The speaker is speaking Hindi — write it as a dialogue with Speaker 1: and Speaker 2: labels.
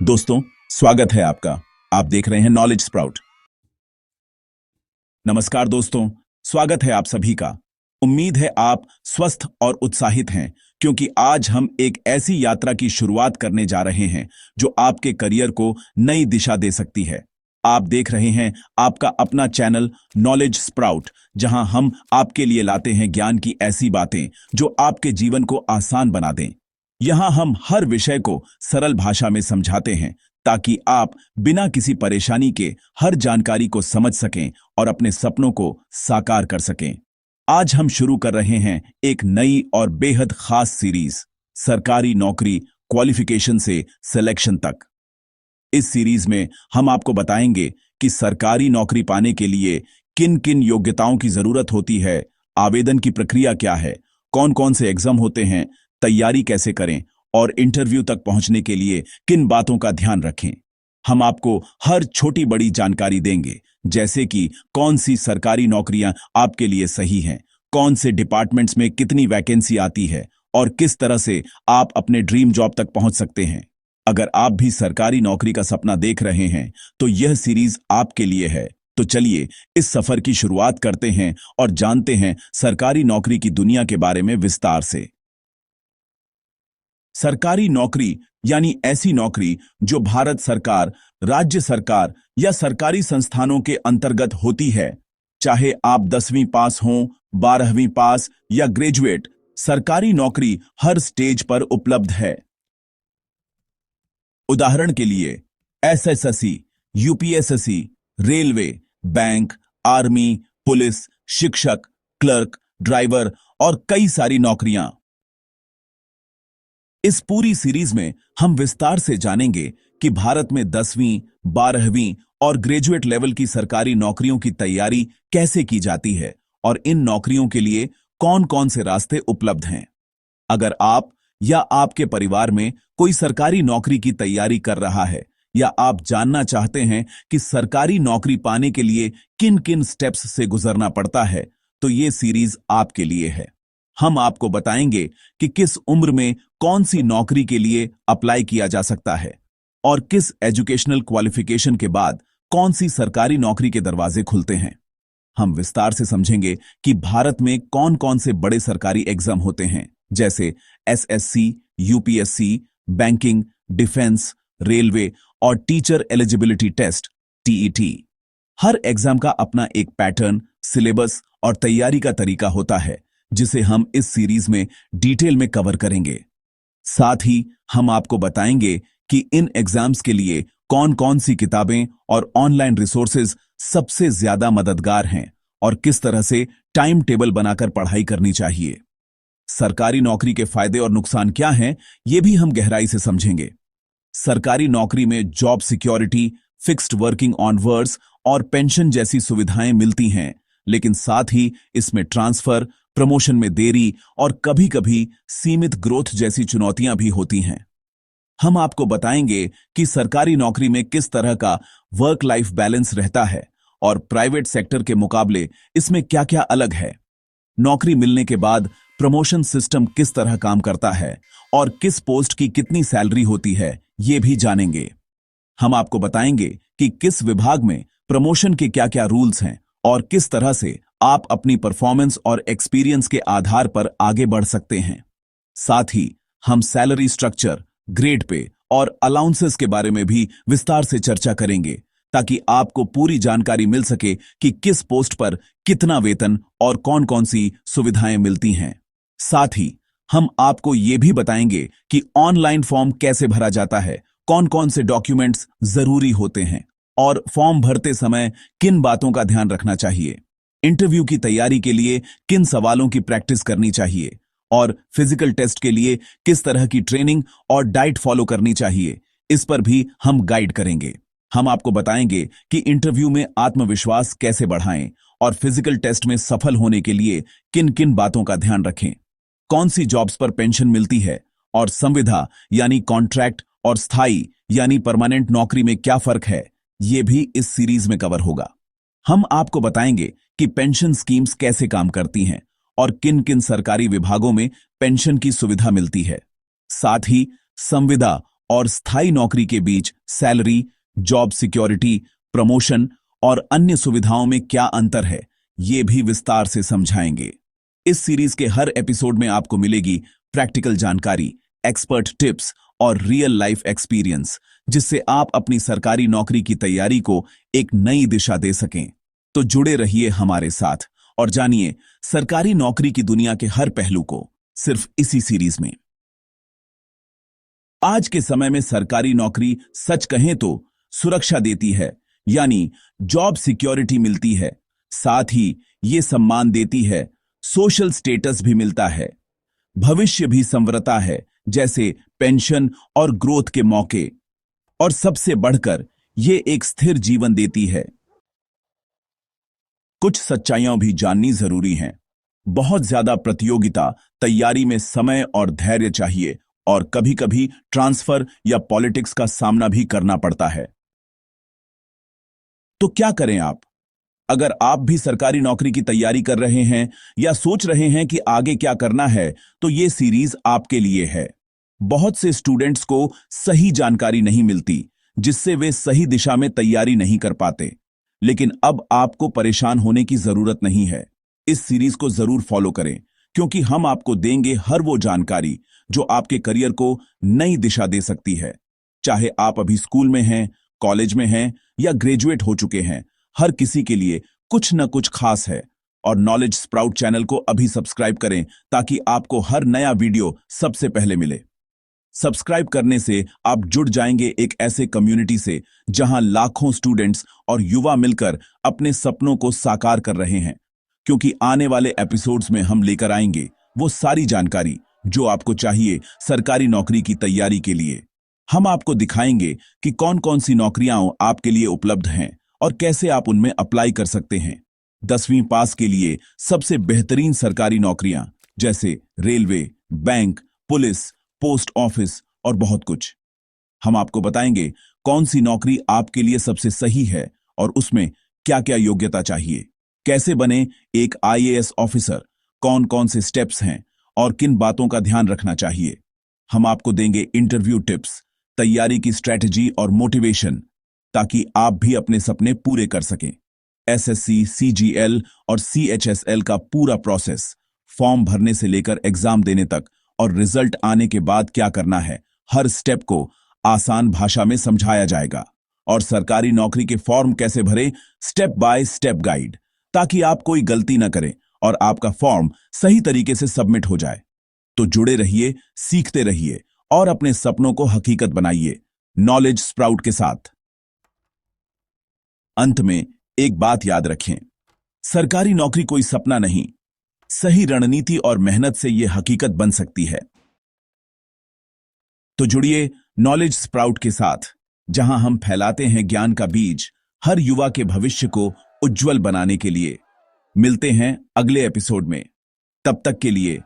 Speaker 1: दोस्तों, स्वागत है आपका। आप देख रहे हैं नॉलेज स्प्राउट। नमस्कार दोस्तों, स्वागत है आप सभी का। उम्मीद है आप स्वस्थ और उत्साहित हैं, क्योंकि आज हम एक ऐसी यात्रा की शुरुआत करने जा रहे हैं जो आपके करियर को नई दिशा दे सकती है। आप देख रहे हैं आपका अपना चैनल नॉलेज स्प्राउट, जहां हम आपके लिए लाते हैं ज्ञान की ऐसी बातें जो आपके जीवन को आसान बना दें। यहां हम हर विषय को सरल भाषा में समझाते हैं ताकि आप बिना किसी परेशानी के हर जानकारी को समझ सकें और अपने सपनों को साकार कर सकें। आज हम शुरू कर रहे हैं एक नई और बेहद खास सीरीज, सरकारी नौकरी क्वालिफिकेशन से सिलेक्शन तक। इस सीरीज में हम आपको बताएंगे कि सरकारी नौकरी पाने के लिए किन किन योग्यताओं की जरूरत होती है, आवेदन की प्रक्रिया क्या है, कौन कौन से एग्जाम होते हैं, तैयारी कैसे करें और इंटरव्यू तक पहुंचने के लिए किन बातों का ध्यान रखें। हम आपको हर छोटी बड़ी जानकारी देंगे, जैसे कि कौन सी सरकारी नौकरियां आपके लिए सही हैं, कौन से डिपार्टमेंट्स में कितनी वैकेंसी आती है और किस तरह से आप अपने ड्रीम जॉब तक पहुंच सकते हैं। अगर आप भी सरकारी नौकरी का सपना देख रहे हैं तो यह सीरीज आपके लिए है। तो चलिए इस सफर की शुरुआत करते हैं और जानते हैं सरकारी नौकरी की दुनिया के बारे में विस्तार से। सरकारी नौकरी यानी ऐसी नौकरी जो भारत सरकार, राज्य सरकार या सरकारी संस्थानों के अंतर्गत होती है। चाहे आप 10वीं पास हों, 12वीं पास या ग्रेजुएट, सरकारी नौकरी हर स्टेज पर उपलब्ध है। उदाहरण के लिए SSC, UPSC, railway, bank, army, police, शिक्षक, क्लर्क, ड्राइवर और कई सारी नौकरियां। इस पूरी सीरीज में हम विस्तार से जानेंगे कि भारत में 10वीं, 12वीं और ग्रेजुएट लेवल की सरकारी नौकरियों की तैयारी कैसे की जाती है और इन नौकरियों के लिए कौन कौन से रास्ते उपलब्ध हैं। अगर आप या आपके परिवार में कोई सरकारी नौकरी की तैयारी कर रहा है या आप जानना चाहते हैं कि सरकारी नौकरी पाने के लिए किन किन स्टेप्स से गुजरना पड़ता है, तो ये सीरीज आपके लिए है। हम आपको बताएंगे कि किस उम्र में कौन सी नौकरी के लिए अप्लाई किया जा सकता है और किस एजुकेशनल क्वालिफिकेशन के बाद कौन सी सरकारी नौकरी के दरवाजे खुलते हैं। हम विस्तार से समझेंगे कि भारत में कौन कौन से बड़े सरकारी एग्जाम होते हैं, जैसे SSC, UPSC, banking, defence, railway और टीचर एलिजिबिलिटी टेस्ट टीईटी। हर एग्जाम का अपना एक पैटर्न, सिलेबस और तैयारी का तरीका होता है, जिसे हम इस सीरीज में डिटेल में कवर करेंगे। साथ ही हम आपको बताएंगे कि इन एग्जाम्स के लिए कौन कौन सी किताबें और ऑनलाइन रिसोर्सेज सबसे ज्यादा मददगार हैं और किस तरह से टाइम टेबल बनाकर पढ़ाई करनी चाहिए। सरकारी नौकरी के फायदे और नुकसान क्या हैं, ये भी हम गहराई से समझेंगे। सरकारी नौकरी में job security, fixed working hours और पेंशन जैसी सुविधाएं मिलती हैं, लेकिन साथ ही इसमें ट्रांसफर, प्रमोशन में देरी और कभी-कभी सीमित ग्रोथ जैसी चुनौतियां भी होती हैं। हम आपको बताएंगे कि सरकारी नौकरी में किस तरह का वर्क लाइफ बैलेंस रहता है और प्राइवेट सेक्टर के मुकाबले इसमें क्या-क्या अलग है। नौकरी मिलने के बाद प्रमोशन सिस्टम किस तरह काम करता है और किस पोस्ट की कितनी सैलरी होती है, ये भी जानेंगे। हम आपको बताएंगे कि किस विभाग में प्रमोशन के क्या-क्या रूल्स हैं और किस तरह से आप अपनी परफॉर्मेंस और एक्सपीरियंस के आधार पर आगे बढ़ सकते हैं। साथ ही हम सैलरी स्ट्रक्चर, ग्रेड पे और अलाउंसेस के बारे में भी विस्तार से चर्चा करेंगे, ताकि आपको पूरी जानकारी मिल सके कि किस पोस्ट पर कितना वेतन और कौन कौन सी सुविधाएं मिलती हैं। साथ ही हम आपको ये भी बताएंगे कि ऑनलाइन फॉर्म कैसे भरा जाता है, कौन कौन से डॉक्यूमेंट्स जरूरी होते हैं और फॉर्म भरते समय किन बातों का ध्यान रखना चाहिए। इंटरव्यू की तैयारी के लिए किन सवालों की प्रैक्टिस करनी चाहिए और फिजिकल टेस्ट के लिए किस तरह की ट्रेनिंग और डाइट फॉलो करनी चाहिए, इस पर भी हम गाइड करेंगे। हम आपको बताएंगे कि इंटरव्यू में आत्मविश्वास कैसे बढ़ाएं और फिजिकल टेस्ट में सफल होने के लिए किन किन बातों का ध्यान रखें, कौन सी जॉब्स पर पेंशन मिलती है और संविदा यानी कॉन्ट्रैक्ट और स्थायी यानी परमानेंट नौकरी में क्या फर्क है, ये भी इस सीरीज में कवर होगा। हम आपको बताएंगे कि पेंशन स्कीम्स कैसे काम करती हैं और किन किन सरकारी विभागों में पेंशन की सुविधा मिलती है। साथ ही संविदा और स्थायी नौकरी के बीच सैलरी, जॉब सिक्योरिटी, प्रमोशन और अन्य सुविधाओं में क्या अंतर है, ये भी विस्तार से समझाएंगे। इस सीरीज के हर एपिसोड में आपको मिलेगी प्रैक्टिकल जानकारी, एक्सपर्ट टिप्स और रियल लाइफ एक्सपीरियंस, जिससे आप अपनी सरकारी नौकरी की तैयारी को एक नई दिशा दे सकें। तो जुड़े रहिए हमारे साथ और जानिए सरकारी नौकरी की दुनिया के हर पहलू को सिर्फ इसी सीरीज में। आज के समय में सरकारी नौकरी सच कहें तो सुरक्षा देती है, यानी जॉब सिक्योरिटी मिलती है, साथ ही ये सम्मान देती है, सोशल स्टेटस भी मिलता है, भविष्य भी संवरता है, जैसे पेंशन और ग्रोथ के मौके, और सबसे बढ़कर ये एक स्थिर जीवन देती है। कुछ सच्चाइयां भी जाननी जरूरी हैं। बहुत ज्यादा प्रतियोगिता, तैयारी में समय और धैर्य चाहिए, और कभी-कभी ट्रांसफर या पॉलिटिक्स का सामना भी करना पड़ता है। तो क्या करें आप? अगर आप भी सरकारी नौकरी की तैयारी कर रहे हैं या सोच रहे हैं कि आगे क्या करना है, तो ये सीरीज आपके लिए है। बहुत से स्टूडेंट्स को सही जानकारी नहीं मिलती, जिससे वे सही दिशा में तैयारी नहीं कर पाते। लेकिन अब आपको परेशान होने की जरूरत नहीं है। इस सीरीज को जरूर फॉलो करें, क्योंकि हम आपको देंगे हर वो जानकारी जो आपके करियर को नई दिशा दे सकती है। चाहे आप अभी स्कूल में हैं, कॉलेज में हैं या ग्रेजुएट हो चुके हैं, हर किसी के लिए कुछ न कुछ खास है। और नॉलेज स्प्राउट चैनल को अभी सब्सक्राइब करें, ताकि आपको हर नया वीडियो सबसे पहले मिले। सब्सक्राइब करने से आप जुड़ जाएंगे एक ऐसे कम्युनिटी से जहां लाखों स्टूडेंट्स और युवा मिलकर अपने सपनों को साकार कर रहे हैं। क्योंकि आने वाले एपिसोड्स में हम लेकर आएंगे वो सारी जानकारी जो आपको चाहिए सरकारी नौकरी की तैयारी के लिए। हम आपको दिखाएंगे कि कौन कौन सी नौकरियां आपके लिए उपलब्ध हैं और कैसे आप उनमें अप्लाई कर सकते हैं। 10वीं पास के लिए सबसे बेहतरीन सरकारी नौकरियां, जैसे railway, bank, police, post office और बहुत कुछ। हम आपको बताएंगे कौन सी नौकरी आपके लिए सबसे सही है और उसमें क्या क्या योग्यता चाहिए। कैसे बने एक आईएएस ऑफिसर, कौन कौन से स्टेप्स हैं और किन बातों का ध्यान रखना चाहिए। हम आपको देंगे इंटरव्यू टिप्स, तैयारी की स्ट्रैटेजी और मोटिवेशन, ताकि आप भी अपने सपने पूरे कर सकें। एसएससी, सीजीएल और सीएचएसएल का पूरा प्रोसेस, फॉर्म भरने से लेकर एग्जाम देने तक और रिजल्ट आने के बाद क्या करना है, हर स्टेप को आसान भाषा में समझाया जाएगा। और सरकारी नौकरी के फॉर्म कैसे भरें, स्टेप बाय स्टेप गाइड, ताकि आप कोई गलती न करें और आपका फॉर्म सही तरीके से सबमिट हो जाए। तो जुड़े रहिए, सीखते रहिए और अपने सपनों को हकीकत बनाइए नॉलेज स्प्राउट के साथ। अंत में एक बात याद रखें, सरकारी नौकरी कोई सपना नहीं, सही रणनीति और मेहनत से यह हकीकत बन सकती है। तो जुड़िए नॉलेज स्प्राउट के साथ, जहां हम फैलाते हैं ज्ञान का बीज हर युवा के भविष्य को उज्जवल बनाने के लिए। मिलते हैं अगले एपिसोड में। तब तक के लिए